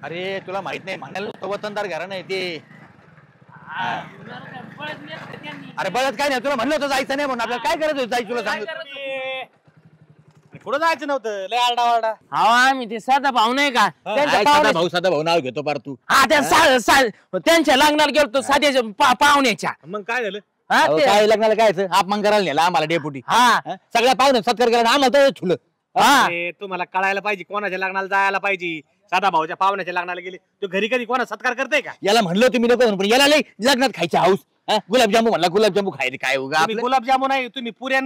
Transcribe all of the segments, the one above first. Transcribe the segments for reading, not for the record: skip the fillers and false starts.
अरे तुला माहित नाही म्हणायला वतनदार घरा नाही ते. अरे बळत काय नाही तुला म्हणलं होतं जायचं नाही म्हणून आपल्याला काय करायचं जायचं तुला सांगतो. कुठं जायचं नव्हतं लय आरडा वारडा. हा आम्ही ते साधा भाऊ नाही का साधा भाऊ नाव घेतो पार तू. हा त्यांच्या लग्नाला गेलो साध्याच्या पाहुण्याच्या. मग काय झालं? काय लग्नाला काय अपमान करायला नेला आम्हाला डेपुटी. हा सगळ्या पाहुणे सत्कार करायला आम्हाला तर ठुलं. तुम्हाला कळायला पाहिजे कोणाच्या लग्नाला जायला पाहिजे. साधा भाऊच्या पाहुण्याच्या लग्नाला गेले तो घरी कधी कोणा सत्कार करताय का? याला म्हणलं तुम्ही नको म्हणून पण याला लय लग्नात खायची हाऊस. गुलाबजामू म्हणला गुलाबजामू खायचे काय उगा गुलाबजामू नाही तुम्ही पुऱ्या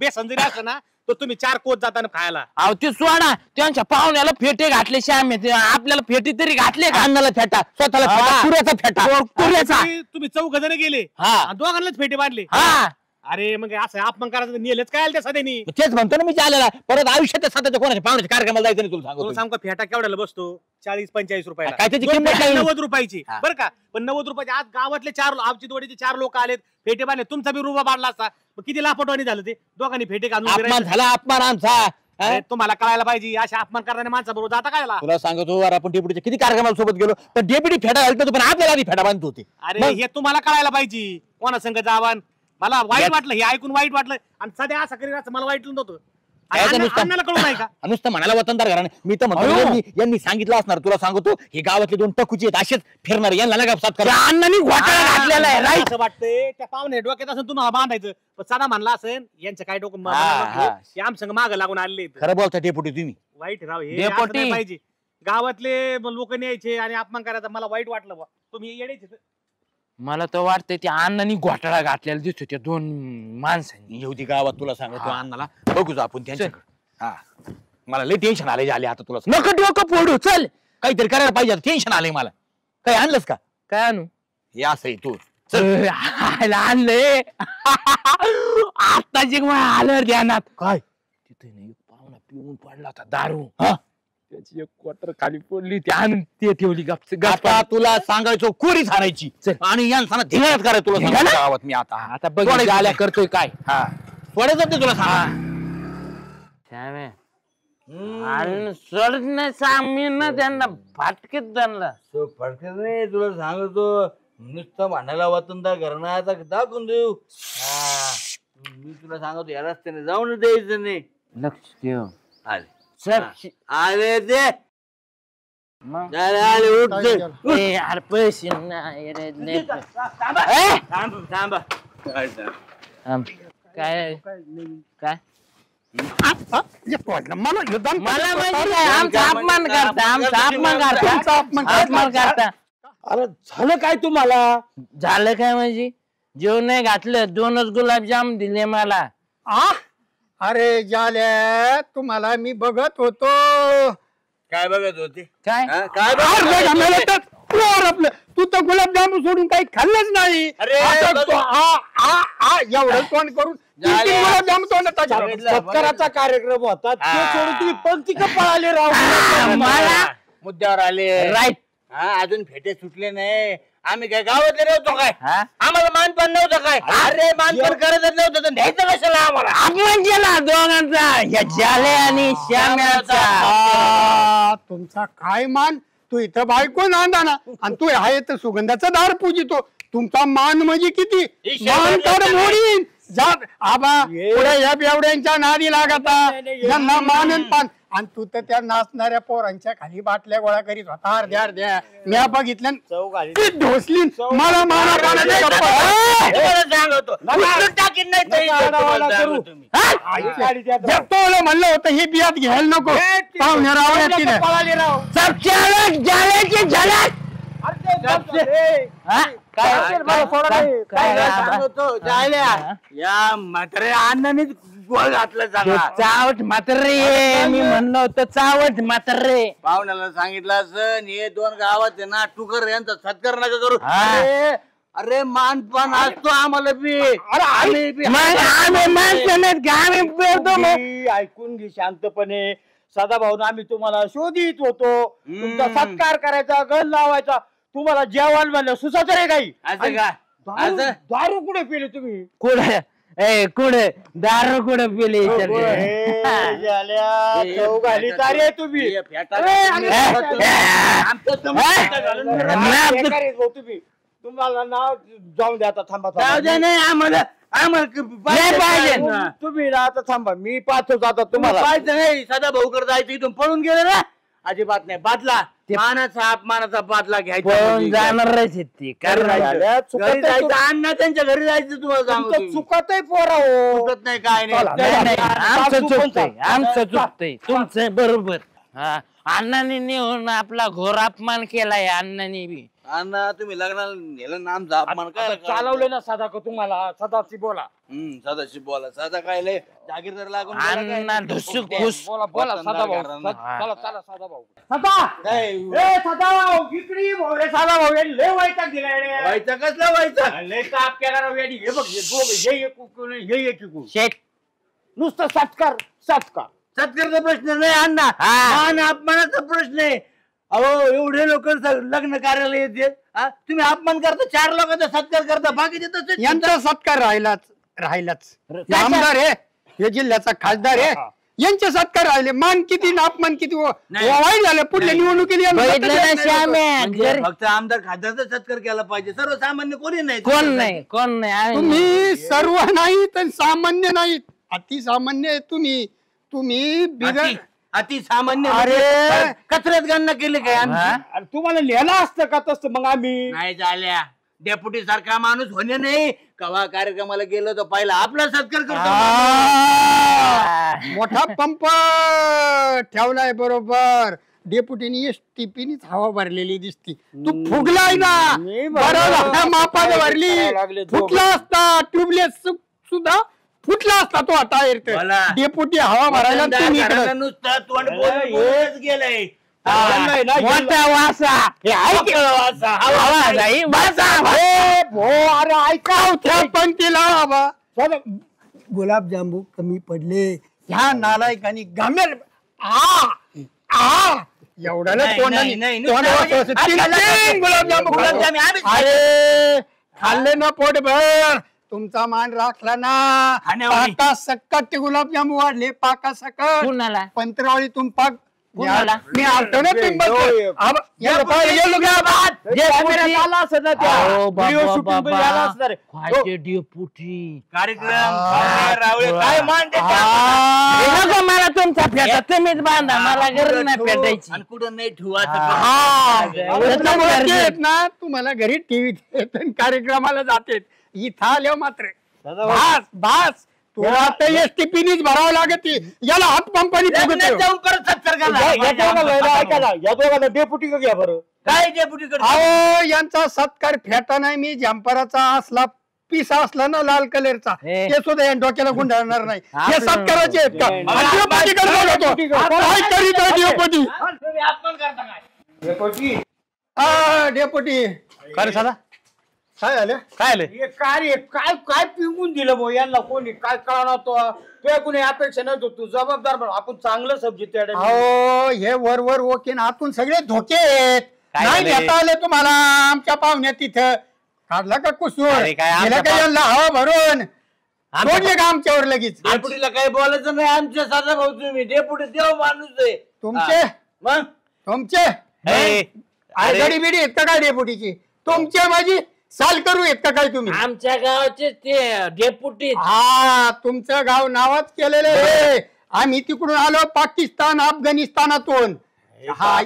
बेसन जरी असं ना तर तुम्ही 4 कोस जाताना खायला. अहो ते सोडा त्यांच्या पाहुण्याला फेटे घातले श्याम आपल्याला फेटे तरी घातले का? अन्नाला फेटा स्वतःला फेटा पुऱ्याचा फेटा पुऱ्याचा. तुम्ही 4 जण गेले हा. दोघांनाच फेटे बांधले. हा अरे मग असं अपमान करायचं नेलच काय त्या सध्यानी. तेच म्हणतो ना मी चालेला परत आयुष्यात स्वतःच्या कोणाच्या पाहुण्याच्या कार्यक्रमाला जायचं नाही तुला सांगतो. सांग फेटा केवढ्याला बसतो? 40-45 रुपयाला. काय त्याची किंमत नाही. 90 रुपयाची बरं का. पण 90 रुपयाची आज गावातले 4 आवचीतवाडीचे 4 लोक आलेत फेटे बांधले. तुमचा बी रुबा बांधला असता किती लापटवाणी झालं ते. दोघांनी फेटे घालून अपमान झाला अपमान आमचा. तुम्हाला कळायला पाहिजे अशा अपमान करणाऱ्या माणसाबरोबर जाता काय? तुला सांगतो अरे आपण डेप्युटीच्या किती कार्यक्रमाला सोबत गेलो तर डेप्युटी फेटा घालतो पण आपल्याला आधी फेटा बांधत होते. अरे हे तुम्हाला कळायला पाहिजे कोणा संघ जावान. मला वाईट वाटलं हे ऐकून वाईट वाटलं आणि सध्या असं करीत असं मला वाईट नव्हतं. अन्नाला कळू नाही का? नुसतं म्हणाला वतनदार घराणे मी तर म्हणतो यांनी सांगितलं असणार. तुला सांगतो हे गावातले 2 टकुचे आहेत असेच फिरणार यांना नका साथ अण्णांनी घोटाळा घातलेला आहे. राईट असं वाटतंय त्या पाहुणे डोक्यात असेल तुम्हाला बांधायचं पण साधा म्हणला असेल यांचं काय डोकं आम संघ मागं लागून आलेले. खरं बोलता डेप्युटी तुम्ही. वाईट राव हे पाहिजे. गावातले लोक न्यायचे आणि अपमान करायचा मला वाईट वाटलं बा. तुम्ही येण्याचे मला तर वाटतंय त्या अण्णांनी घोटाळा घातलेला दिसतो त्या 2 माणसांनी. येऊ गावात तुला सांगतो अण्णाला बघूच आपण त्यांच्याकडे. हा मला लय टेन्शन आले झाले आता तुला नको डोकं फोडू चल काहीतरी करायला पाहिजे टेन्शन आलंय मला. काही आणलंस का? काय आणू? हे असं आहे तू आणलंय आता जे आलं ध्यानात. काय तिथे नाही पाहुणा पिऊन पडला होता दारू. त्याची 1 क्वार्टर खाली पडली ते आणून ते ठेवली आता तुला सांगायचो कोरी झाडायची आणि यांना धिंगाणात करायचं तुला सांगायचं गावात मी आता. आता बघ आल्या करतोय काय. हा सोडायचं ते तुला सांग. सोडत नाही सांग मी ना त्यांना फाटकेत त्यांना फडकत नाही तुला सांगतो नुसतं भांडायला वतनदार घरना दाखवून देऊ. मी तुला सांगतो या रस्त्याने जाऊन द्यायचं नाही. लक्ष ठेव. आले सर आले ते आले उठ यार पैसे नाही रे. थांबा काय काय मला आमचा अपमान करता. अरे झालं काय तुम्हाला? झालं काय म्हणजे जेवण नाही घातलं 2च गुलाबजाम दिले मला. अरे जाल्या तुम्हाला मी बघत होतो. काय बघत होते? काय काय आपलं तू तर गुलाबजामुन सोडून काही खाल्लंच नाही. एवढं तोंड करून गुलाबजाम तोंड सत्काराचा कार्यक्रम होता ते सोडून तुम्ही पंक्ती का पळाले राव? मला मुद्द्यावर आले. राईट. अजून फेटे सुटले नाही. आम्ही काय गावातले नव्हतो काय? आम्हाला मानपान नव्हतं काय? अरे मानपान करतच नव्हतं तर न्यायचं कशाला आम्हाला? अपमान केला दोघांचा या जाले आणि श्याम्याचा. तुमचा काय मान. तू इथं बायको नांदा ना आणि तू आहे तर सुगंधाचा दार पूजितो. तुमचा मान म्हणजे किती मान तर मोडीन. आबा पुढे या बेवड्यांच्या नादी लागता यांना मानन पान. आणि तू तर त्या नाचणाऱ्या पोरांच्या खाली बाटल्या गोळा करीत होता अर्ध्या म्या बघितल्या ढोसली मला माना म्हणलं होतं हे बियात घ्यायला नको पाहुण्या या म्हातारे अण्णानेच गोळ घातला चावट म्हातारे. मी म्हणलं होतं चावट म्हातारे. पाहुण्याला सांगितलं असं हे 2 गावात आहे ना टुकर यांचा सत्कार नका करू. अरे मानपान असतो आम्हाला बी. ऐकून घे शांतपणे. सदाभाऊ आम्ही तुम्हाला शोधित होतो. तुमचा सत्कार करायचा गण लावायचा. तुम्हाला जेवण म्हणलं सुसाच रे काही. दारू कुठे पिले तुम्ही? कुठे ए कुठे दारू कुठे पिले तुम्ही तुम्हाला नाव जाऊन द्या आता थांबा नाही आम्हाला तुम्ही आता थांबा मी पाहतोच आता तुम्हाला पाहायचं नाही सदा भाऊकडे जायचं इथून पळून गेलं ना अजिबात नाही बादला मानाचा अपमानाचा बादला घ्यायचा जाणार ते घरी जायचं अण्णा त्यांच्या घरी जायचं तुम्हाला सांगतो चुकत आहे पोरा हो चुकत नाही काय नाही आमचं चुकतंय आमचं चुकतंय तुमचं बरोबर हा अण्णाने नेऊन आपला घोर अपमान केलाय अण्णाने बी अण्णा तुम्ही लग्नाला नेलं ना आमचा अपमान काय चालवले ना सदा का तुम्हाला सदाची बोला सदाशी बोला सदा काय लय जागीरदार लागून अण्णा ढुसूक खुश बोला सदा भाऊ हा. चला चला सदा भाऊ सदा ए सदा भाऊ इकडे भाऊ रे सदा भाऊ यांनी लय वैताग दिलाय रे व्हायचं कसलं व्हायचं लय ताप केला राव यांनी हे बघ हे दोघं हे एक उकळून, हे एक उकळून. शेठ नुसतं सत्कार सत्कार सत्कारचा प्रश्न नाही अण्णा मान अपमानाचा प्रश्न आहे अहो एवढे लोक लग्न कार्याला येते तुम्ही अपमान करता 4 लोकांचा सत्कार करता बाकीचे तसंच यांचा सत्कार राहिलाच आमदार आहे हे जिल्ह्याचा खासदार आहे यांचे सत्कार राहिले मान किती ना अपमान किती वाईट झालं पुढल्या निवडणुकीला बघितलं ना श्याम्या म्हणजे फक्त आमदार खासदारचा सत्कार केला पाहिजे सर्वसामान्य कोणी नाही कोण नाही तुम्ही सर्व नाही तर सामान्य नाहीत अतिसामान्य आहे तुम्ही बिगर अति सामान्य अरे कचऱ्यात गणना केली काय अरे तुम्हाला लिहायला असतं का तसं मग आम्ही नाही झाल्या डेप्युटी सारखा माणूस होणे नाही कवा कार्यक्रमाला गेलो तर पहिला आपला सत्कार करतो मोठा पंप ठेवलाय बरोबर डेप्युटीनी एसटीपीनीच हवा भरलेली दिसती तू फुगलाय ना बरोबर मापात भरली फुटला असता ट्यूबलेस सुद्धा फुटला असता तो टायर डेप्युटी हवा भरायला तुम्ही इकडं. नुसतं तोंड बोलत गेलंय मोठा वासा हे ऐक वासा आवाज आहे वासा अरे ऐका पण तिला बाबा गुलाबजांबू कमी पडले ह्या नालायकांनी गामेल एवढ्याला गुलाबजांबू अरे खाल्ले ना पोटभर तुमचा मान राखला ना पाका सकट ते गुलाबजामू वाढले पाका सकट कुणाला पंतरावळीतून पाक कुणाला? मी आलतो ना पिंपळ मला तुमचा फेटा तुम्हीच बांधा मला गरज नाही पेटायची आणि कुठं नाही ना तुम्हाला घरी टीव्ही कार्यक्रमाला जाते इथं आल्यावर मात्र भास तुला आता एसटीपीनीच भरावं लागत याला हात पंपानी जाऊन परत सत्कार करा या दोघांना डेप्युटी घ्या बरं काय डेप्युटी अहो यांचा सत्कार फेटा नाही मी झंपराचा असला पिसा असला ना लाल कलरचा ते सुद्धा या डोक्याला गुंडाळणार नाही हे सत्काराचे आहेत का डेप्युटी खरं साधा काय झालं काय आलं हे काय काय काय पिंगून दिलं भाऊ यांना कोणी काय कळणार तुझ्या कोणी अपेक्षा नव्हतं तू जबाबदार बन आपण चांगलं सब्जी त्या अहो हे वर ओके आतून सगळे धोके आहेत नाही घेता आले तुम्हाला आमच्या पाहुण्यात तिथं काढला का कुसूर हवा भरून सोडले का आमच्यावर लगेच डेप्युटीला काही बोलायचं नाही आमच्या साधा भाऊ तुम्ही डेप्युटी देव माणूस आहे तुमचे मग तुमचे गडी बिडी आहेत का काय डेपुटीची तुमच्या माझी साल करू येत का काय तुम्ही आमच्या गावाचे ते डेप्युटी हा तुमचं गाव नावाच केलेलं आहे आम्ही तिकडून आलो पाकिस्तान अफगाणिस्तानातून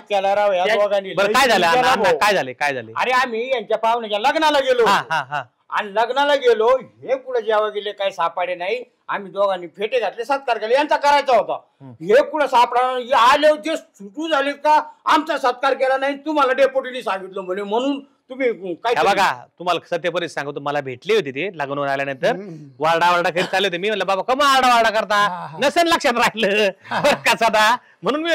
केला राव या दोघांनी बरं काय झालं अण्णा, काय झाले अरे आम्ही यांच्या पाहुण्याच्या लग्नाला गेलो आणि लग्नाला गेलो हे कुठे जेव्हा गेले काही सापाडे नाही आम्ही दोघांनी फेटे घातले सत्कार केले यांचा करायचा होता हे कुठे सापडा आले होते सुटू झाले का आमचा सत्कार केला नाही तुम्हाला डेप्युटीने सांगितलं म्हणून तुम्ही काय बघा तुम्हाला सत्य परिस्थिती सांगतो मला भेटली होती ते लग्न आल्यानंतर वारडा करीत चालले होते मी म्हणलं बाबा कमा आरडा करता नसेल लक्षात राहिलं का सदा म्हणून मी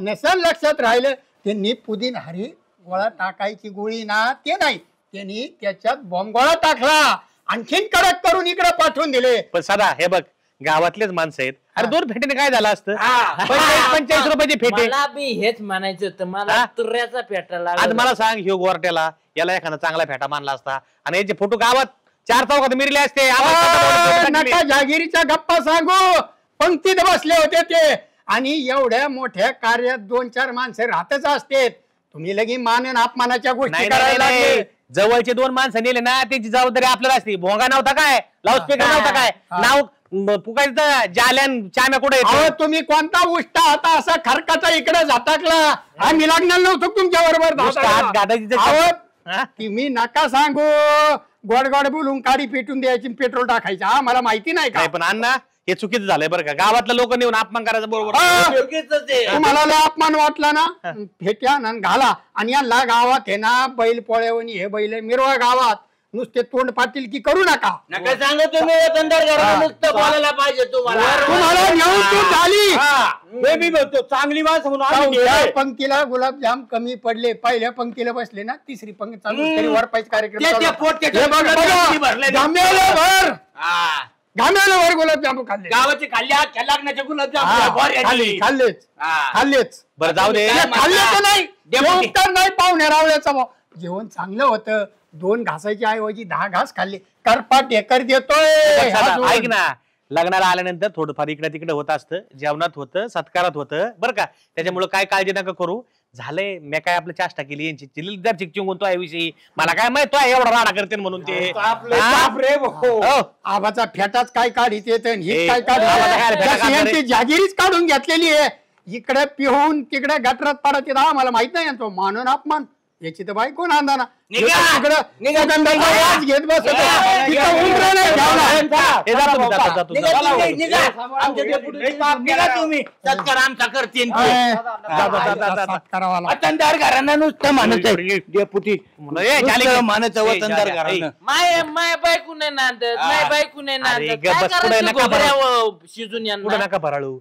नसेल लक्षात राहिलं त्यांनी पुदीन हरी गोळा टाकायची गोळी ना ते नाही त्यांनी त्याच्यात बॉम्ब गोळा टाकला आणखीन कडक करून इकडे पाठवून दिले पण सदा हे बघ गावातलेच माणसं आहेत अरे 2 फेटेने काय झालं असतं 45 रुपयाची फेटे मला बी हेच म्हणायचं होतं मला तुऱ्याचा फेटा आज मला सांग ह्यो गोरट्याला याला एखादा चांगला फेटा मानला असता आणि याचे फोटो गावात 4 चौकात मिरले असते नका जागिरीच्या गप्पा सांगू. पंक्तीत बसले होते ते आणि एवढ्या मोठ्या कार्यात 2-4 माणसं राहतच असते. तुम्ही लगी मान अपमानाच्या गोष्टी करायला लागले. जवळचे 2 माणसं नेले ना त्याची जबाबदारी आपल्याला असते. भोंगा नव्हता काय, लाऊडस्पीकर नव्हता काय, नाव पुकायचं जाल्यान चाम्या कुठे अहो तुम्ही कोणता उष्टा आता असा खरकाचा इकडे झटकला. आम्ही लागणार नव्हतो तुमच्या बरोबर. तुम्ही नका सांगू. गोड गोड बोलून काडी पेटून द्यायची, पेट्रोल टाकायचं. हा मला माहिती नाही का. पण अण्णा हे चुकीचं झालंय बरं का. गावातल्या लोक नेऊन अपमान करायचं बरोबर. तुम्हाला लय अपमान वाटला ना, फेट्या ना घाला. आणि यांना गावात आहे ना बैल पोळ्यावणी हे बैल मिरवा गावात. नुसते तोंड पाटील की करू नका. नका सांगू तुम्ही वतनदार घराणं नुसतं बोलायला पाहिजे तुम्हाला घेऊन चूक झाली. चांगली माणसं म्हणून आम्ही चौथ्या नेले. पंक्तीला गुलाबजाम कमी पडले. पहिल्या पंक्तीला बसले ना, तिसरी पंक्ती चालू तरी वरपायच कार्यक्रम चालू. हे बघा, बघा. घाम्याला भर गुलाबजाम खाल्ले. गावाचे खाल्ले लग्नाचे गुलाबजाम खाल्लेच. बरं जाऊ दे. खाल्ले तर नाही, जेवण नाही. पाहुण्या रावल्याचा भाव. जेवण चांगलं होतं. 2 घासाच्या ऐवजी 10 घास खाल्ले. करपाट एकर देतोय. ऐक ना, लग्नाला आल्यानंतर थोडंफार इकडे तिकडे होत असतं. जेवणात होतं, सत्कारात होतं बरं का. त्याच्यामुळे काय काळजी नका करू. झालंय मी काय आपलं चाष्टा केली यांची चिल्लर चिकचिंगून तो विषयी मला काय माहित तो एवढा राडा करते म्हणून ते आबाचा फेटाच काय काढीत येत काय काढ जागिरीच काढून घेतलेली आहे. इकडे पिहून तिकडे गटरात पडत येत. मला माहित नाही तो मानून अपमान याची तर बायको नांदाना घेत बस तुम्ही सत्कार आमचा करतील. वतनदार घराणं नुसतं म्हणत डेपुटी मानत वतनदार घराणं. माय बायको नाही नांदत, माय बायको नाही नांदत. काय करायचं घोबऱ्यावर शिजून पुढे नका भराळू.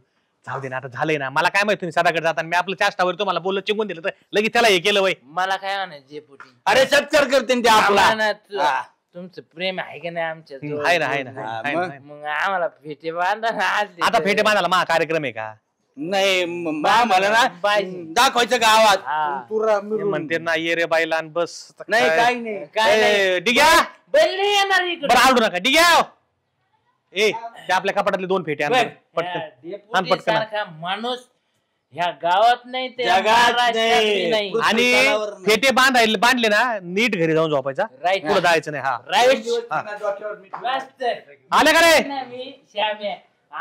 जाऊ दे ना, आता झालंय ना. मला काय माहिती तुम्ही सदाकडे जाताना मी आपलं चाष्टावर तुम्हाला बोललं चिंगून दिलं तर लगेच त्याला हे केलं वय. मला काय म्हणायचं पुटी. अरे सत्कार करते ते आपला. तुमचं प्रेम आहे का नाही आमच्या आहे ना, आहे ना. मग आम्हाला फेटे बांधा ना. आता फेटे बांधायला मा कार्यक्रम आहे का. नाही मला ना दाखवायचं गावात. म्हणते ना ये रे बाईला बस. नाही काही नाही काय नाही. डिग्या बैल नाही येणार इकडे. बरं आवडू नका. डिग्या ए ते आपल्या कपाटातले 2 फेटे आण पटकन पटकन. माणूस ह्या गावात नाही ते जगात नाही. आणि फेटे बांधले ना नीट घरी जाऊन झोपायचा. राईट पुढे जायचं नाही. हा राईट. आले का रे. मी श्याम्या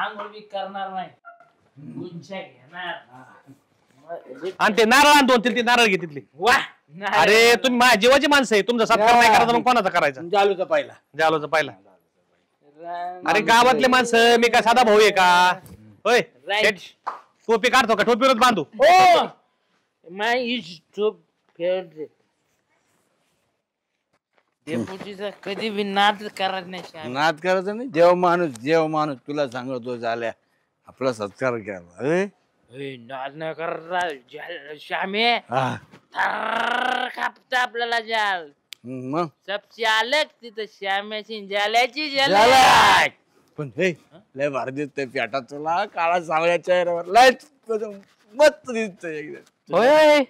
आंघोळ बी करणार नाही, गुंच्या घेणार. आणि ते नारळ आण 2-3 ते नारळ घे तिथले. वा अरे तुम्ही माझ्या जीवाची माणसं आहे. तुमचा सत्कार नाही करायचा मग कोणाचा करायचा. जालूचा पहिला जालोचा पहिला. अरे गावातले माणसं मी काय साधा भाऊ आहे का होय. टोपी काढतो का टोपीवरच बांधू. हो माय फेवरेट. डेपुटीचा कधी बी नाद करत नाही. नाद करायचं नाही. जेव माणूस तुला सांगतो झाल्या आपला सत्कार केला. नाद न कर श्यामे कापत आपल्याला जाल. मग सबसे अलग तिथं श्याम्याची जाल्याची पण हे लय भारी दिसतंय पेटा तुला. काळा सावळ्या चेहऱ्यावर लय मस्त दिसतंय एकदम. होय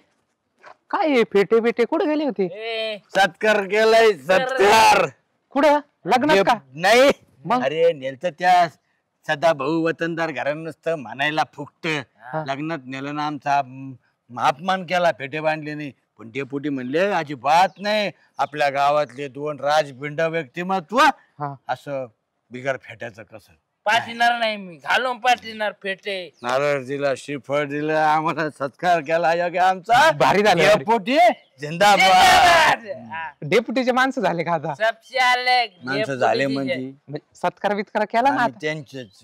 काय फेटे फेटे कुठे गेले होते. सत्कार केलाय सत्कार. कुठं लग्नात का. नाही अरे नेलत त्या सदा भाऊ वतनदार घरानं नुसतं म्हणायला फुकट. लग्नात नेलं ना आमचा अपमान केला. फेटे बांधले नाही. पण डेपुटी म्हणले अजिबात नाही. आपल्या गावातले 2 राजबिंड व्यक्तिमत्व असं बिगर फेट्याचं कसं पाठीणार नाही. मी घालून पाठीणार फेटे. नारळ दिला, श्रीफळ दिलं, आम्हाला सत्कार केला योग्य आमचा. भारी झालं. डेपुटी जिंदाबाद. डेपुटीचे माणसं झाले का आता. सबसे अलग माणसं झाले म्हणजे सत्कार वित्कार केला ना. त्यांचेच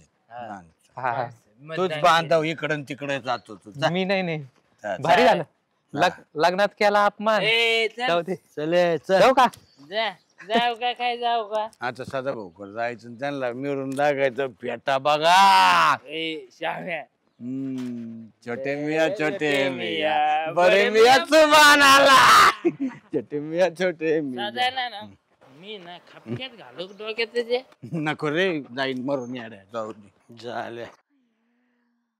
तूच बांधव इकडं तिकडे जातो तुझा. मी नाही. भारी झालं. लग्नात केला अपमान. जाऊ दे. जाऊ का. जाऊ का काय जाऊ का. आता सदा भाऊ जायचं त्यांना मिळून दागायचं फेटा बघा. श्याम्या छोटे मिया बरे मिया सुभान आला. छोटे मिया छोटे मिया ना. मी ना खपक्यात घालू डोक्यात त्याचे. नको रे जाईन मरून याड्या. जाऊ दे झाल्या.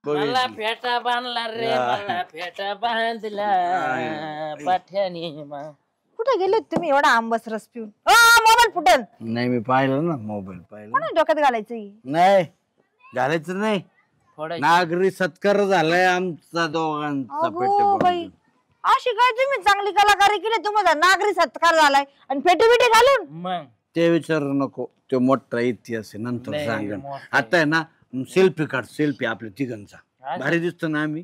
मला फेटा बांधला रे, मला फेटा बांधला पाठ्याने. कुठे गेले तुम्ही एवढा आंबस रस पिऊन. मोबाईल फुटन. नाही मी पाहिलं ना मोबाईल पाहिलं. कोणा डोक्यात घालायचं? नाही घालायचं नाही. फोडायची. नागरी सत्कार झालाय आमचा दोघांचा अगो बाई, अशी काय तुम्ही चांगली कलाकारी केली, तुम्हाला नागरी सत्कार झालाय आणि फेटे बिटे घालून. मग ते विचारू नको, तो मोठा इतिहास आहे नंतर लय सांगेन. मोठा आता आहे ना सेल्फी काढ, सेल्फी आपल्या तिघांचा. भारी दिसतो ना आम्ही.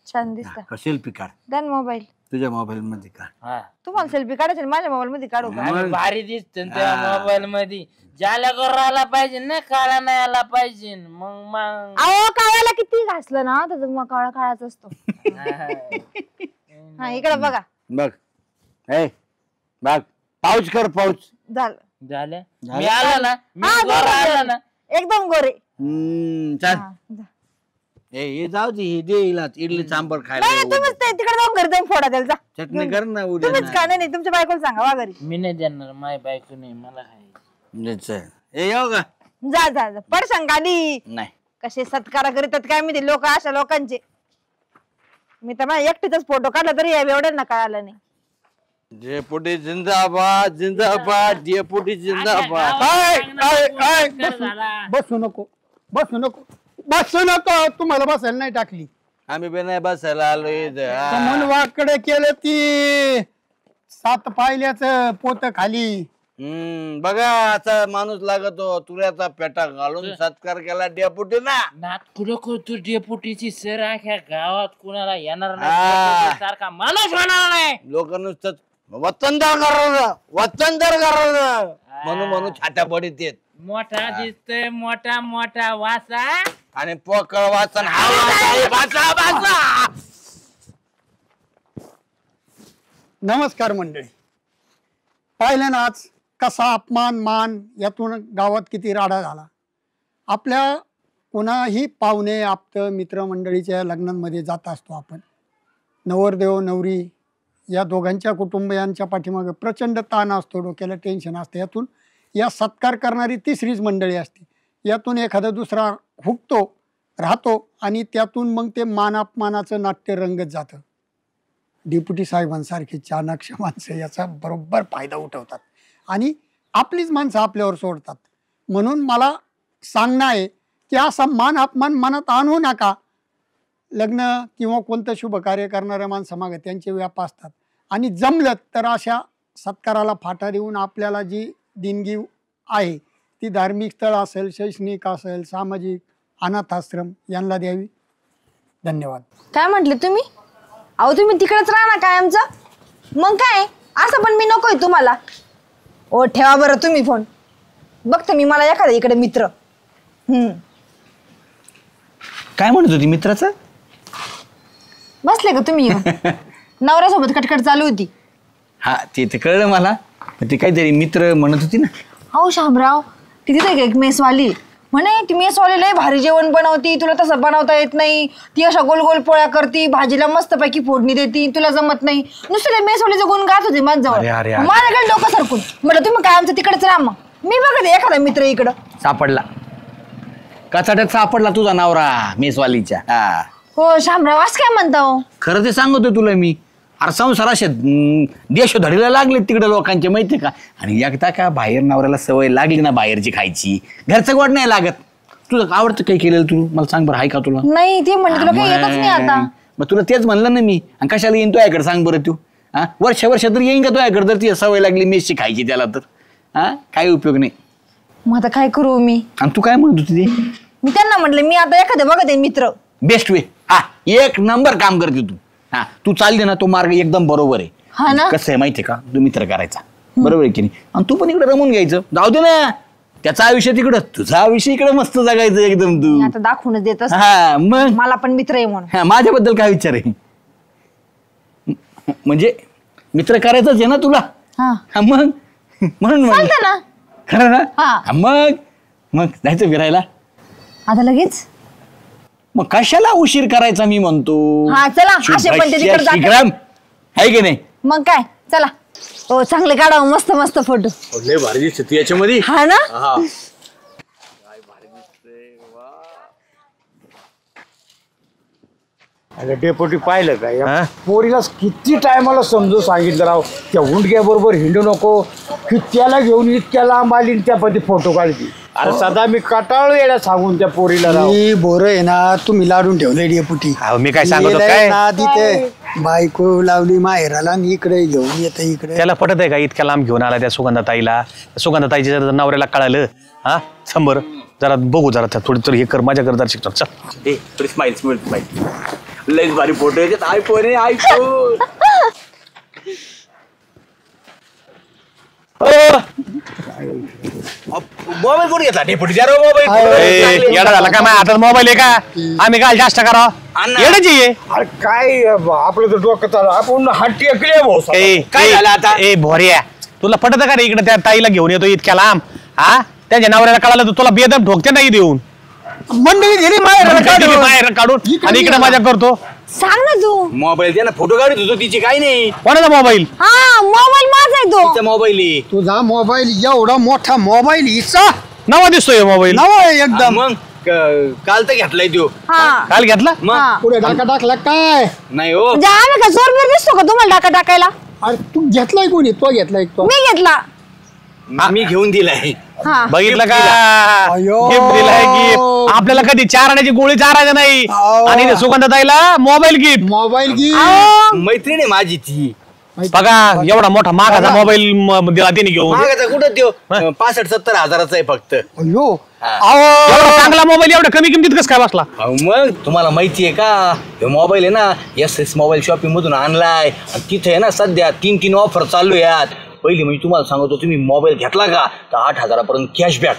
छान दिसत. सेल्फी काढ द्या मोबाईल. तुझ्या मोबाईल मध्ये काढ. हा तुम्हाला सेल्फी काढायची माझ्या मोबाईल मध्ये काढू का? आम्ही भारी दिसतो ना त्या मोबाईल मध्ये. ज्याला करून आला पाहिजे ना, काळा नाही आला पाहिजे. मग अहो काळाला किती घासलं ना तर मग काळा काळाच असतो. हा इकडे बघा. बघ हे बघ, पाऊच कर पाऊच. झालं. झालं मी आला ना, मी हा, वर आला ना. एकदम गोरे. चल हा, जा. हे जाऊ दे, हे दे हिला इडली सांबर खायला. नाही तुम्हीच ते तिकडे जाऊन घरी जाऊन फोडा त्याला. जा. चटणी कर ना उद्या. तुम्हीच का? नाही तुमच्या बायकोला सांगा वा घरी. मी नाही देणार, माझी बायको नाही, मला खायचं. हे येऊ का? जा जा जा. पडशान खाली. नाही कसे सत्कार करीतात काय मी, लोक अशा लोकांचे. मी तर माझ्या एकटीचाच फोटो काढला तरी या एवढ्यांना कळालं नाही. डेपुटी जिंदाबाद जिंदाबाद, डेपुटी जिंदाबाद. बसू नको, बसू नको, बसू नको. तुम्हाला बसायला नाही टाकली. आम्ही बी नाही बसायला आलोय इथं. हा. मन वाकडे केलं ती 7 पायल्याच पोत खाली. बघा आता माणूस लागतो तुऱ्याचा पेटा घालून सत्कार केला डेपुटी ना. नात कुठं करतो डेपुटीची सर, अख्या गावात कुणाला येणार हा. नाही, सारखा माणूस होणार नाही. लोक नुसतं वतनदार करणं वतनदार करणं म्हणून छात्या पडीत येत. मोठा दिसतोय, मोठा मोठा वासा. आणि पोकळ वाचन वाचा वाचा. नमस्कार मंडळी. पाहिलं ना आज कसा अपमान मान यातून गावात किती राडा झाला. आपल्या कोणाही पाहुणे आप्त मित्रमंडळीच्या लग्नांमध्ये जात असतो आपण. नवरदेव नवरी या दोघांच्या कुटुंबियांच्या पाठीमागे प्रचंड ताण असतो, डोक्याला टेन्शन असतं. यातून या सत्कार करणारी तिसरीच मंडळी असते. यातून एखादा दुसरा हुकतो राहतो आणि त्यातून मग ते मान अपमानाचं नाट्य रंगत जातं. डेप्युटी साहेबांसारखे चाणाक्ष माणसं याचा बरोबर फायदा उठवतात आणि आपलीच माणसं आपल्यावर सोडतात. म्हणून मला सांगणं आहे की असा मान अपमान मनात आणू नका. लग्न किंवा कोणतं शुभ कार्य करणाऱ्या माणसामागे त्यांचे व्याप असतात आणि जमलं तर अशा सत्काराला फाटा देऊन आपल्याला जी देणगी आहे ती धार्मिक स्थळ असेल, शैक्षणिक असेल, सामाजिक, अनाथाश्रम यांना द्यावी. धन्यवाद. काय म्हटले तुम्ही? अहो तुम्ही तिकडेच राहा ना कायमचं. मग काय असं पण मी नकोय तुम्हाला. ओ ठेवा बरं तुम्ही फोन. बघते मी मला एखादा इकडे मित्र. काय म्हणत होती मित्राचं? बसले का तुम्ही येऊन? नवऱ्यासोबत कटकट चालू होती. हा ते कळलं मला. ते काहीतरी मित्र म्हणत होती ना. अहो शामराव, ती तिथे एक मेसवाली म्हणे, ती मेसवाली लय भारी जेवण बनवती, तुला तसं बनवता येत नाही. ती अशा गोल गोल पोळ्या करती, भाजीला मस्तपैकी फोडणी देती, तुला जमत नाही. नुसतं मेसवालीचं गुण गात होती माझ्याजवळ. माझ्याकडे डोकं सरकून म्हटलं तुम्ही काय आमचं तिकडेच राहा. मग मी बघते एखादा मित्र इकडं सापडला. कचाट्यात सापडला तुझा नवरा मेसवालीच्या. हा हो शामराव, असं काय म्हणता हो? खरं ते सांगतोय तुला मी. अरे संसार असे देश धडीला लागले तिकडे लोकांचे माहितीये का. आणि एकदा का बाहेर नवऱ्याला सवय लागली ना बाहेरची खायची, घरचं गोड नाही लागत. तुला आवडतं काही केलेलं तू मला सांग बरं, आहे का तुला? नाही ते म्हणले तुला काही येतच नाही आता. मग तुला तेच म्हणलं ना मी. आणि कशाला येईन तुझ्याकडे सांग बरं तू. हा वर्ष तर येईन का तुझ्याकडे जर ती सवय लागली मेसची खायची त्याला तर. हा काही उपयोग नाही. मग आता काय करू मी? आणि तू काय म्हणत होती ते? मी त्यांना म्हटलं मी आता एखादं बघते मित्र. Best way. हा एक नंबर काम करते तू. हा तू चालली ना तो मार्ग एकदम बरोबर आहे. हा ना. कसं आहे माहितीये का, तू मित्र करायचा बरोबर आहे की नाही. आणि तू पण इकडे रमून घ्यायचं. जाऊ दे ना, त्याचा आयुष्य तिकडं, तुझा आयुष्य इकडे मस्त जगायचं एकदम तू. मी आता दाखवूनच देत असते. हा मग मला पण मित्र आहे म्हणून. हा माझ्याबद्दल काय विचार आहे? म्हणजे मित्र करायचंच आहे ना तुला. हा हा मग म्हणून म्हणलं. चालतं ना. खरं ना. हा. हा, मग जायचं फिरायला. आता लगेच मग कशाला उशीर करायचा मी म्हणतो. हा चला, असे पण ते तिकडे जातात. शीघ्रम आहे की नाही. मग काय चला. हो चांगले काढा मस्त मस्त फोटो. लय भारी दिसते याच्यामध्ये. हा ना. अरे डेपोटी पाहिलं का या हा? पोरीला किती टायमाला समजून सांगितलं राव त्या उंडक्याबरोबर हिंडू नको की त्याला घेऊन इतक्या लांब आली आणि त्यामध्ये फोटो काढली. अरे सदा मी कटाळू येण्या सांगून त्या पोरीला राव. ही बोर आहे ना तुम्ही लाडून ठेवले डेपुटी. अहो, मी काय सांगतो काय ना तिथे बायको लावली माहेराला आणि इकडे घेऊन येत इकडे. त्याला पटत आहे का इतक्या लांब घेऊन आला त्या सुगंधाताईला? सुगंधाताईच्या जर नवऱ्याला कळालं हा समोर जरा बघू जरा थोडी तरी हे कर माझ्या करता शिकतो. चल थोडी स्माइल लईच भारी फोटो येतात. आयफोन आहे आयफोन. मोबाईल कोण घेतला डेपुटी? जरा मोबाईल येडा झाला का माझ्या हातात मोबाईल आहे का? आम्ही काय जास्त करावं? अण्णा. येडच आहे. अरे काय आपलं तर डोकं चालू आपण हट्टी ऐकली भाऊ सदा. काय झालं आता? ए भोरिया तुला पटत का रे इकडे त्या ताईला घेऊन येतो इतक्या लांब हा? त्यांच्या नवऱ्याला कळालं तर तुला बेदम ठोकते नाही देऊन मंडळी गेली माहेराला बाहेर काढून आणि इकडे मजा करतो. सांग ना तू. मोबाईल दे ना. फोटो काढत होतो तिची. काय नाही कोणाचा मोबाईल? हा मोबाईल माझा आहे तो. तिचा मोबाईल आहे. तुझा मोबाईल एवढा मोठा मोबाईल हिचा नवा दिसतोय मोबाईल. नवा आहे एकदम. मग काल तर घेतलाय तो. हा काल घेतला? हा. पुढे टाका टाकला काय? नाही हो. म्हणजे आम्ही का जोरबीर दिसतो का तुम्हाला टाका टाकायला? अरे तू घेतलाय कोणी? तो घेतलाय तो. मी घेतला. मी घेऊन दिलाय. हा बघितलं का? अयो. गिफ्ट दिलाय गिफ्ट. आपल्याला कधी चार आण्याची गोळी चारायचं नाही अहो. आणि ते सुगंधाताईला मोबाईल गिफ्ट. मोबाईल घे. अहो, मैत्रीण आहे माझी ती. बघा एवढा मोठा मागाचा मोबाईल दिला तिने घेऊन. महागाचा कुठं त्यो 65-70 हजाराचा आहे फक्त. अयो एवढा चांगला मोबाईल एवढ्या कमी किमतीत कसं काय बसला? अहो, मग तुम्हाला माहिती आहे का हे मोबाईल आहे ना SS मोबाईल शॉपिंग मधून आणलाय आणि तिथे आहे ना सध्या 3 ऑफर चालू आहेत. पहिली म्हणजे तुम्हाला सांगतो तुम्ही मोबाईल घेतला का तर 8,000पर्यंत कॅशबॅक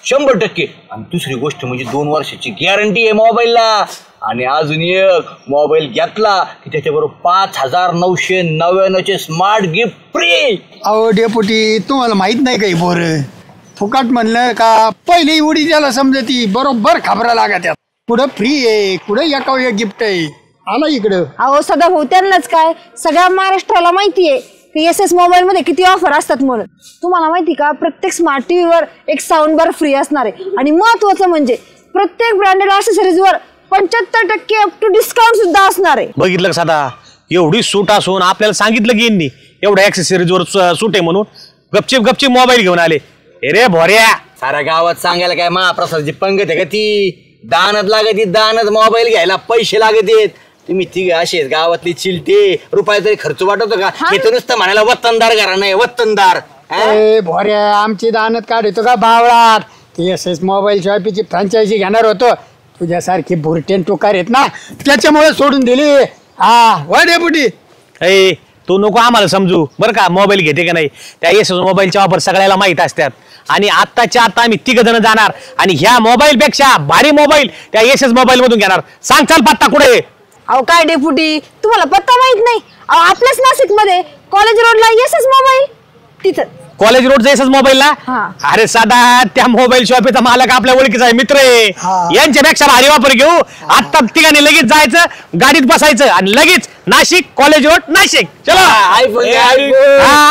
100%. आणि दुसरी गोष्ट म्हणजे 2 वर्षाची गॅरंटी आहे मोबाईलला. आणि अजून एक मोबाईल घेतला की त्याच्याबरोबर 5,999चे स्मार्ट गिफ्ट फ्री. अहो डेपुटी तुम्हाला माहित नाही काही बोर फुकट म्हणलं का पहिली उडी त्याला समजती बरोबर खबरा लागा त्यात. पुढं फ्री आहे कुठं एका एक गिफ्ट आहे. आला इकडं. अहो सदा भाऊ त्यांनाच काय सगळ्या महाराष्ट्राला माहितीये की SS मोबाईल मध्ये किती ऑफर असतात म्हणून. तुम्हाला माहिती का प्रत्येक स्मार्ट टीव्हीवर एक साऊंड बार फ्री असणार आहे. आणि महत्वाचं म्हणजे प्रत्येक ब्रँडेड ॲक्सेसरीजवर 75% अप टू डिस्काउंट सुद्धा असणार आहे. बघितलं का साधा एवढी सूट असून आपल्याला सांगितलं की यांनी एवढ्या ऍक्सेसरीजवर सूट आहे म्हणून गपचिप मोबाईल घेऊन आले. रे भोऱ्या साऱ्या गावात सांगायला काय महाप्रसादची पंगत आहे का ती? दानच लागत दानच मोबाईल घ्यायला पैसे लागत आहेत. तुम्ही ती असेच गावातली चिलते रुपये तरी खर्च वाटवतो का? हे तर नुसतं म्हणायला वतनदार घरा नाही वतनदार. ए भोऱ्या आमची दानत काढतो का बावळात? ते SS मोबाईल शॉपीची फ्रँचायझी घेणार होतो. तुझ्यासारखी बुरटेन टोकार आहेत ना त्याच्यामुळे सोडून दिली. हा वा डेपुटी. ए तू नको आम्हाला समजू बरं का मोबाईल घेते का नाही. त्या SS मोबाईलचे वापर सगळ्याला माहित असतात. आणि आत्ताच्या आता आम्ही 3 जण जाणार आणि ह्या मोबाईल पेक्षा भारी मोबाईल त्या SS मोबाईल मधून घेणार. सांग चाल पत्ता कुठे? अहो काय डेपुटी तुम्हाला पत्ता माहित नाही? अहो आपल्याच नाशिक मध्ये कॉलेज रोडला SS मोबाईल तिथं. कॉलेज रोडचा SS मोबाईल ना? हा. अरे साधा त्या मोबाईल शॉपीचा मालक आपल्या ओळखीचा आहे मित्र आहे. यांच्यापेक्षा भारी वापर घेऊ. आता ठिकाणी लगेच जायचं गाडीत बसायचं आणि लगेच नाशिक कॉलेज रोड नाशिक. चला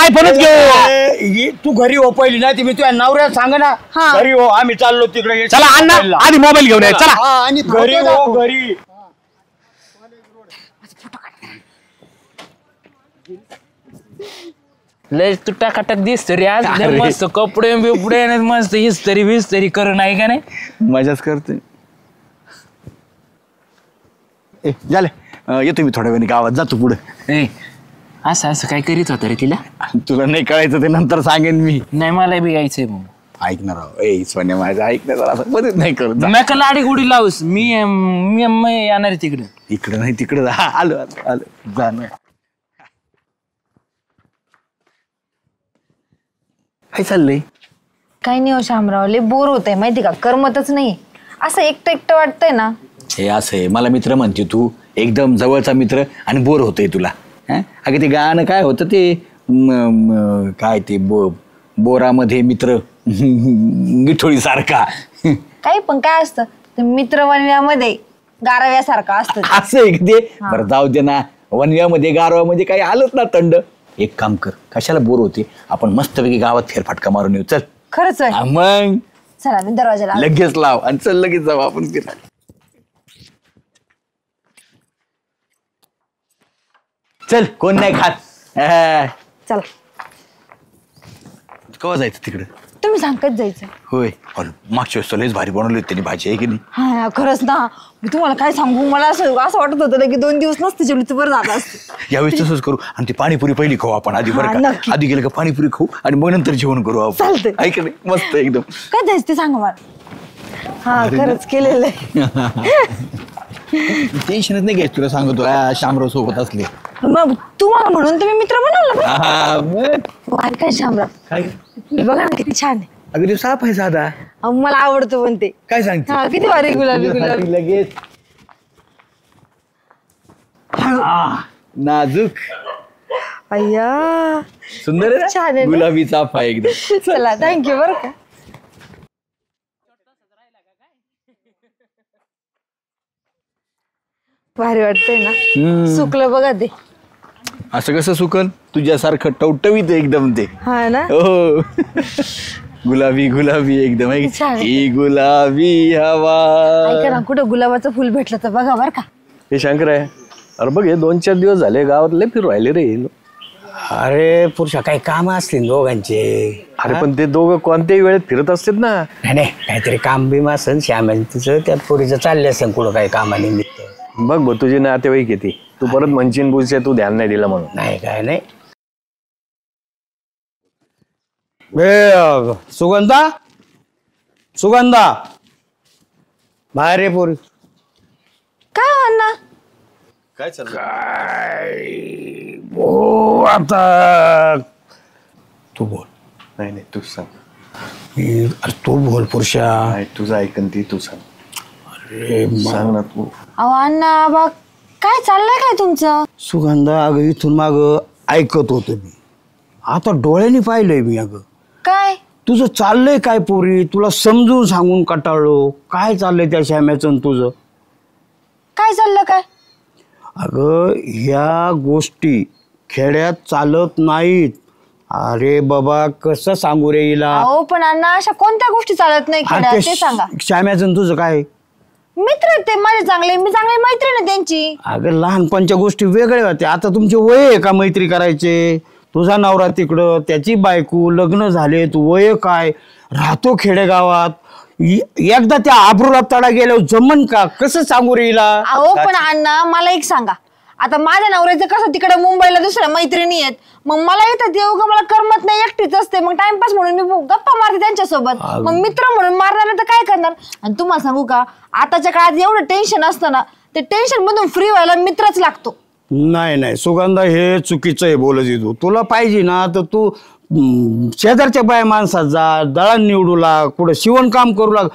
आयफोनच घेऊ. तू घरी हो पहिली नाही मी तुझ्या नवऱ्याला सांग ना. हा. घरी हो आम्ही चाललो तिकडे. चला अण्णा आधी मोबाईल घेऊन ये चला. हा आणि घरी हो घरी. लय तू टाकाटक दिसतो रे आज. लय मस्त कपडे बिपडे आणि मस्त हिस्तरी करून आहे का नाही? मजाच करते. झालं येतो मी थोड्या वेळाने गावात जातो पुढे. ए असं काय करीत होतं रे तिला? तुला नाही कळायचं ते नंतर सांगेन मी. नाही मला बी यायचंय मग. ऐकणार आहो. ए सोन्या माझं ऐकणार असं मदत नाही करत. नका लाडी गुडी लावूस. मी येणार आहे तिकडे. इकडं नाही तिकडं जा. आलो जाणं. काय चाललंय? काही नाही हो शामराव लय बोर होत आहे माहिती का करमतच नाही. असं एकटं वाटतंय ना. हे असं आहे मला मित्र म्हणते तू एकदम जवळचा मित्र आणि बोर होतोय तुला. अगं ते गाणं काय होतं ते काय ते बोरामध्ये मित्र मिठोळी सारखा. काही पण काय असतं ते मित्र वनव्यामध्ये गारव्यासारखं असतं. असं आहे ते. बरं जाऊ दे ना. वनव्यामध्ये गारवामध्ये काही आलंच ना थंड. एक काम कर कशाला बोर होते आपण मस्तपैकी गावात फेरफटका मारून येऊ. चल. खरंच आहे. मग चला मी दरवाजाला लगेच लाव आणि चल लगेच जाऊ आपण फिरायला. चल कोण नाही खात चला कवा जायचं तिकडे तुम्ही सांगत जायचं. होय अरे मागच्या वेळेस लयच भारी बनवली त्यांनी भाजी आहे की नाही. हा खरंच ना मी तुम्हाला काय सांगू मला असं वाटत होतं ना की 2 दिवस नसते जेवली तर बरं झालं असतं. यावेळेस तसंच करू आणि ती पाणीपुरी पहिली खाऊ आपण आधी बरं हा, का नक्की. आधी गेलं का पाणीपुरी खाऊ आणि मग नंतर जेवण करू आपण चालतंय. ऐक नाही मस्त एकदम. काय द्यायचं ते सांगा मला. हा खरंच केलेलं आहे. टेन्शनच नाही घ्यायचं तुला सांगतो शामराव सोबत असले. मग तुम्हाला म्हणून तुम्ही मित्र बनवला हा, मग. काय शामराव काय बघा ना किती छान आहे. अगदी साफ आहे साधा अहो, मला आवडतो पण ते. काय सांगते हा किती भारी गुलाबी गुलाबी लगेच नाजूक अय्या सुंदर आहे छान ना? आहे ना? गुलाबी साफ आहे एकदम. चला थँक्यू बरं का. भारी वाटतंय ना सुकलं बघा ते. असं कसं सुकल तुझ्यासारखं टवटवीत आहे एकदम ते. हा ना हो गुलाबी गुलाबी एकदम आहे. छान आहे. ही गुलाबी हवा. ऐका ना कुठं गुलाबाचं फुल भेटलं तर बघा बरं का. हे शंकर आहे. अरे बघ हे 2-4 दिवस झाले गावात लय फिरू राहिले रे. अरे पुरुषा काही काम असतील दोघांचे. अरे पण ते दोघं कोणत्याही वेळेत फिरत असतात ना. नाही काहीतरी काम बिम असेल श्याम तिचं त्यात पोरीचं चालले असेल कुठं काही कामानिमित्त. बघ भाऊ तुझी नातेवाईक येते तू परत म्हणशील बुजचे तू ध्यान नाही दिलं म्हणून. नाही काय नाही. सुगंधा सुगंधा बाहेर रे पोरी. काय हो अण्णा काय चाललं हो आता तू बोल. नाही नाही तूच सांग. अरे तू बोल पुरुषा. नाही तुझं ऐकन ती तू सांग. अरे सांग ना तू. अहो अण्णा बघ काय चाललंय काय तुमचं. सुगंधा अगं इथून माग ऐकत होतो मी आता डोळ्यांनी पाहिलंय मी. अगं काय तुझं चाललंय काय पोरी तुला समजून सांगून कटाळलो. काय चाललंय त्या श्याम्याचं आणि तुझं. काय चाललं काय. अगं ह्या गोष्टी खेड्यात चालत नाहीत. अरे बाबा कसं सांगू रे हिला. अहो पण अण्णा अशा कोणत्या गोष्टी चालत नाही खेड्यात ते सांगा. श्याम्याचं आणि तुझं काय. मित्र आहेत ते माझे चांगले मी चांगली मैत्रीण आहे त्यांची. अगं लहानपणच्या गोष्टी वेगळ्या होत्या. आता तुमचे वय आहे का मैत्री करायचे. तुझा नवरा तिकडं त्याची बायको लग्न झाले तू वय काय राहतो खेडेगावात. एकदा त्या आबरूला तडा गेल्यावर जमन का कसं सांगू रे हिला. अहो पण अण्णा मला एक सांगा आता माझ्या नवऱ्याचं कसं तिकडे मुंबईला दुसऱ्या मैत्रिणी आहेत मग मला इथं येऊ का मला करमत नाही एकटीच असते मग टाइमपास म्हणून मी गप्पा मारते त्यांच्यासोबत मग मित्र म्हणून मारणार तर काय करणार. आणि तुम्हाला सांगू का आताच्या काळात एवढं टेन्शन असतं ना ते टेन्शन मधून फ्री व्हायला मित्रच लागतो. नाही नाही सुगंधा हे चुकीचं आहे बोलत येतो. तुला पाहिजे ना तर तू शेजारच्या बाय माणसात जा दळण निवडू लाग कुठं शिवणकाम करू लाग.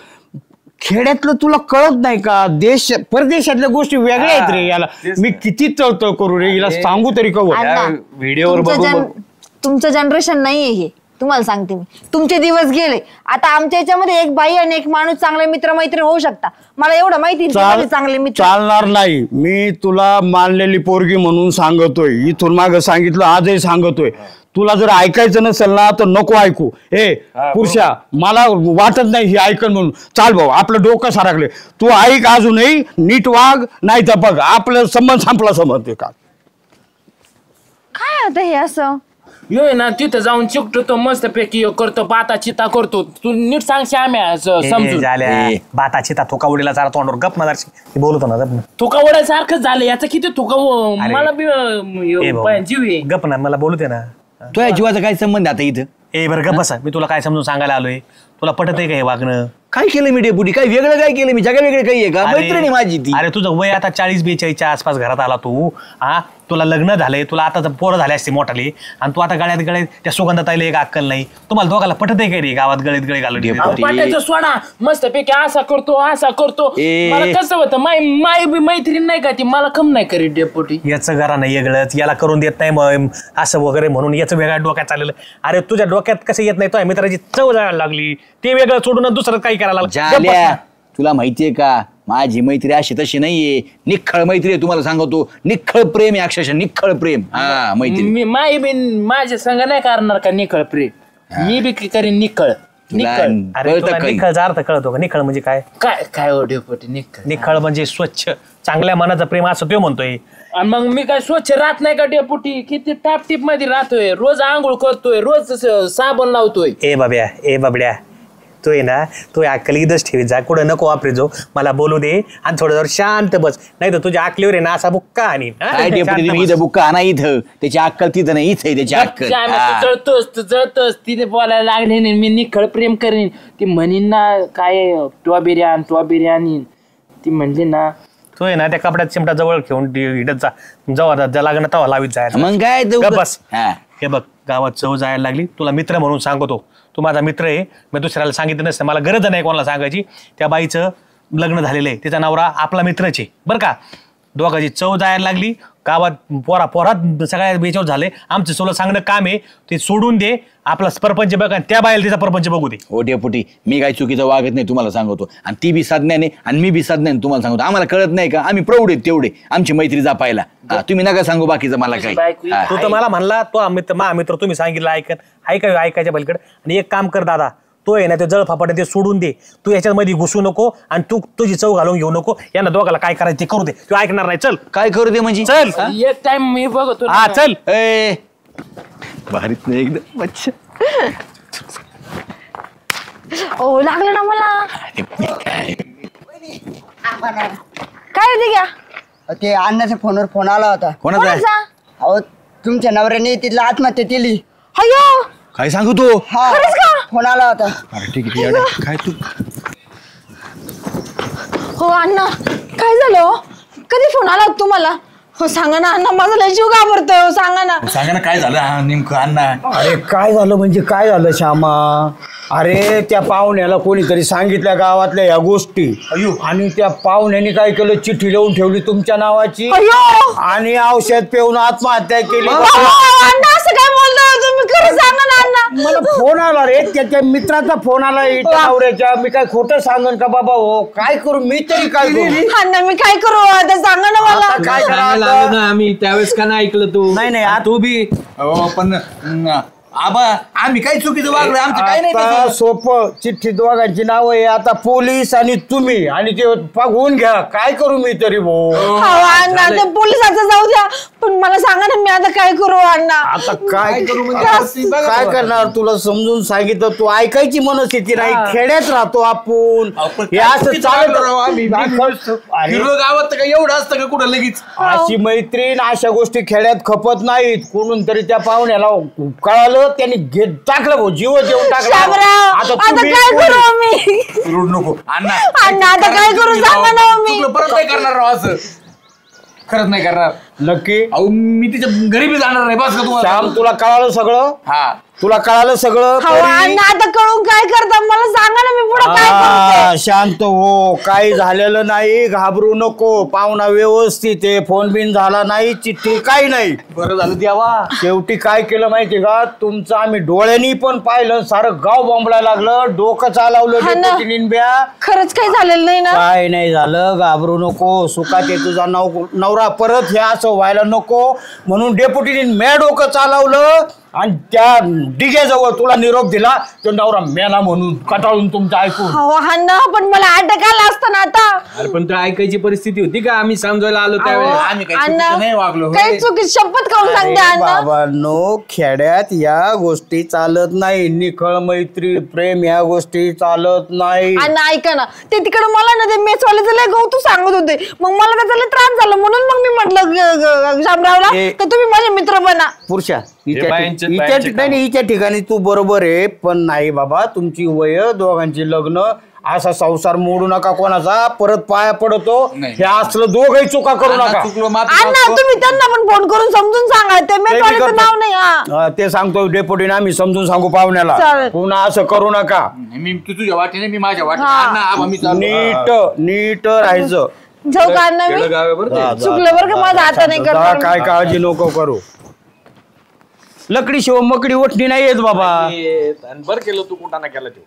खेड्यातलं तुला कळत नाही का देश परदेशातल्या गोष्टी वेगळ्या आहेत रे. याला मी किती तळतळ करू रे हिला सांगू तरी कळू. अण्णा, व्हिडिओवर तुमचं जनरेशन नाहीये हे तुम्हाला सांगते मी. तुमचे दिवस गेले आता आमच्या याच्यामध्ये एक बाई आणि एक माणूस चांगले मित्र मैत्रीण होऊ शकता. मला एवढं माहिती चांगले मित्र चालणार नाही. मी तुला मानलेली पोरगी म्हणून सांगतोय. इथून मागं सांगितलं आजही सांगतोय. तुला जर ऐकायचं नसेल ना तर नको ऐकू. ए पुरुषा मला वाटत नाही ही ऐकन म्हणून. चाल भाऊ आपलं डोकं सारखले तू ऐक अजूनही नीट वाग नाही तर बघ आपलं संबंध संपला समजते का. काय आता हे असं योय ना तिथं जाऊन चिकटतो तो मस्त पैकी करतो बाता चिता करतो. तू नीट सांग श्याम्या समजून. झाल्या बाताची थोका उडीला जरा तोंडवर गप ना बोलतो ना गप ना. थुका उडायसारखंच झालं याचं किती थुका मला बी जीव आहे. गप ना मला बोलू दे ना. तुझ्या जीवाचा काय संबंध आता इथं. ए बरं गप बसा मी तुला काय समजून सांगायला आलोय. तुला पटत आहे का हे वागणं. काय केलं मी डेपुटी काय वेगळं काय केलं मी जगा वेगळं काही आहे का मैत्रिणी माझी ती. अरे तुझं वय आता 40-42च्या आसपास घरात आला तू. हा तुला लग्न झालंय तुला आता पोरं झाले असते मोठाली आणि तू आता गळ्यात त्या सुगंधाताईला एक अक्कल नाही. तुम्हाला दोघाला पटत आहे काय रे गावात गळीत गळे घालून. पाट्याचं सोडा मस्त पैकी असा करतो मला कसं होतं माय बी मैत्रीण नाही का ती मला कम नाही करीत डेपोटी. याचं घरा नाही वेगळंच याला करून देत नाही मग असं वगैरे म्हणून याचं वेगळ्या डोक्यात चाललेलं. अरे तुझ्या डोक्यात कसं येत नाही तो मित्राची चव जायला लागली ते वेगळं सोडून दुसरं काही करायला लागलं. तुला माहितीये का माझी मैत्री अशी तशी नाहीये. निखळ मैत्री आहे तुम्हाला सांगतो. निखळ प्रेम आहे अक्षरशः निखळ प्रेम. हा मैत्री मी माय बी माझ्या संग नाही करणार का निखळ प्रेम. मी बी करीन निखळ. अरे तुला निखळचा अर्थ कळतो का. निखळ म्हणजे काय काय काय हो डेपोटी निखळ. निखळ म्हणजे स्वच्छ चांगल्या मनाचं प्रेम असं तो म्हणतोय. आणि मग मी काय स्वच्छ राहत नाही का डेपुटी? किती टापटीप मध्ये राहतोय, रोज आंघोळ करतोय, रोज साबण लावतोय. ए बाबड्या तू आहे ना, तू अक्कल इथंच ठेवी जा, कुठं नको वापरे जो. मला बोलू दे आणि थोडं जर शांत बस, नाही तर तुझ्या अकलीवर आहे ना असा बुक्का आणि काय डेपुटी तुम्ही इथं बुक्का आणा, इथं त्याची अक्कल तिथं नाही, इथं त्याची अक्कल. तू जळतोस तिथे बोलायला लागले नाही. मी निखळ प्रेम करेन. ती म्हणीन ना काय टॉ बिर्याणी ती म्हणली ना, तू आहे ना त्या कपड्यात चिमटा जवळ घेऊन हिडत जा, जेव्हा लागणं तेव्हा लावीत जायचं. मग काय गप्प बस. हे बघ, गावात चव जायला लागली, तुला मित्र म्हणून सांगतो. तू माझा मित्र आहे, मी दुसऱ्याला सांगितलं नसतं, मला गरज नाही कोणाला सांगायची. त्या बाईचं लग्न झालेलं आहे, तिचा नवरा आपला मित्रच आहे बरं का. दोघांची चव जायला लागली, गावात पोरात सगळ्या बेचावर झाले. आमचं सोला सांगणं काम आहे, ते सोडून दे. आपला परपंच बघ आणि त्या बाईला तिचा परपंच बघू दे. हो डेपुटी, मी काही चुकीचं वागत नाही तुम्हाला सांगतो, आणि ती बी साधण्याने आणि मी बी साधण्याने तुम्हाला सांगतो. आम्हाला कळत नाही का, आम्ही प्रौढ आहेत तेवढे, आमची मैत्री जपायला. तुम्ही नका सांगू बाकीचं मला काही. तू तर मला म्हणला तो मित्र तुम्ही सांगितलं ऐकायच्या पलीकडे. आणि एक काम कर दादा, तो आहे ना ते जळफापाटे ते सोडून दे. तू याच्यामध्ये घुसू नको आणि तू तुझी चव घालून घेऊ नको. यांना दोघाला काय करायचं ते करू दे, तू ऐकणार नाही. चल काय करू दे म्हणजे? चल एक टाइम मी बघतो. हा चल. भारीत नाही एकदम. मच्छा ओ लागलं ना मला. काय रे घ्या? ते अण्णाच्या फोनवर फोन आला होता. कोणाचा? अहो तुमच्या नवऱ्याने तिथला आत्महत्या केली. अयो काय सांगू तू? हा फोन आला होता. ठीक आहे, काय तू हो अण्णा, काय झालं? कधी फोन आला तुम्हाला? हो सांगा ना अण्णा, माझा लय जीव घाबरतोय. हो सांगा ना काय झालं नेमकं अण्णा? अरे काय झालं म्हणजे काय झालं श्यामा? अरे त्या पाहुण्याला कोणीतरी सांगितल्या गावातल्या या गोष्टी, आणि त्या पाहुण्याने काय केलं, चिठ्ठी लिहून ठेवली तुमच्या नावाची आणि औषध पिऊन आत्महत्या केली. अण्णा असं काय बोलतोय तुम्ही? खरं सांगा ना अण्णा. मला फोन आला रे, त्याच्या मित्राचा फोन आला नवऱ्याच्या. मी काय खोटं सांगन का बाबा? हो काय करू मी तरी, काय करू अण्णा? मी काय करू आता सांगा ना मला. काय करायला आम्ही त्यावेळेस का नाही ऐकलं तू? नाही तू बी पण आबा आम्ही काही चुकीचं वागलो, आमचं काही नाही. आता सोपं, चिठ्ठी दोघांची नाव आहे. आता पोलीस आणि तुम्ही, आणि ते पागवून घ्या. काय करू मी तरी भाऊ? अण्णा ते पोलिसाचं जाऊ द्या, पण मला सांगा ना मी आता काय करू अण्णा? आता काय करू म्हणजे काय करणार? तुला समजून सांगितलं, तू ऐकायची मनस्थिती नाही. खेड्यात राहतो आपण, हे असं चालत गावात काय एवढं असतं का कुठं लगेच? अशी मैत्रीण अशा गोष्टी खेड्यात खपत नाहीत. कोणून तरी त्या पाहुण्याला कळालं, त्यांनी घेत टाकलं भाऊ, जीव देऊन टाकला. आता काय करू मी? रडू नको अण्णा. अण्णा आता काय करू सांगा ना मी. परत काय करणार राव असं? खरंच नाही करणार नक्की. अहो मी तिच्या घरी बी जाणार नाही. बस का तुम्हाला? श्याम तुला कळालं सगळं? हा तुला कळालं सगळं? अण्णा आता कळून काय करता मला सांगा ना, मी पुढे काय करू? शांत हो, काही झालेलं नाही, घाबरू नको. पाहुणा व्यवस्थित आहे, फोन बिन झाला नाही, चिठ्ठी काही नाही. बरं झालं देवा. शेवटी काय केलं माहितीये का तुमचं? आम्ही डोळ्यांनी पण पाहिलं, सारं गाव बोंबलायला लागलं, डोकं चालवलं निंब्या. खरंच काही झालेलं नाही ना? काय नाही झालं, घाबरू नको. सुखात आहे तुझा नवरा, परत हे असं व्हायला नको म्हणून डेप्युटीने म्या डोकं चालवलं आणि त्या डिग्याजवळ तुला निरोप दिला. तो नवरा मेला म्हणून कटाळून तुमचं ऐकून. अण्णा पण मला अटक आला असतं ना आता. अरे पण तो ऐकायची परिस्थिती होती का? आम्ही समजायला आलो त्यावेळेस. आम्ही काही नाही वागलो. काही चुकी शपथ खाऊन सांगते अण्णा. बाबांनो, खेड्यात या गोष्टी चालत नाही. निखळ मैत्री प्रेम या गोष्टी चालत नाही. अण्णा ऐका ना, ते तिकडे मला ना ते मेसवाल्याचं लय गौतू सांगत होते, मग मला त्याचा लय त्रास झाला म्हणून मग मी म्हटलं शामरावला तर तुम्ही माझे मित्र बना. पुरुषा हिच्या ठिकाणी तू बरोबर आहे, पण नाही बाबा, तुमची वय, दोघांची लग्न, असा संसार मोडू नका कोणाचा. परत पाया पडतो, हे असलं दोघही चुका करू नका. अण्णा तुम्ही त्यांना पण फोन करून समजून सांगा, ते मेसवाल्याचं नाव नाही. ते सांगतो डेप्युटीने, आम्ही समजून सांगू पाहुण्याला, पुन्हा असं करू नका. मी तुझ्या वाटेने, मी माझ्या वाटेने. नीट राहायचं. जाऊ का अण्णा? मी चुकलं बरं का, माझा आता नाही करणार. काय काळजी नको करू. लकडी शिव मकडी ओटणी नाही येत बाबा. बरं केलं तू कुठं ना केला तू.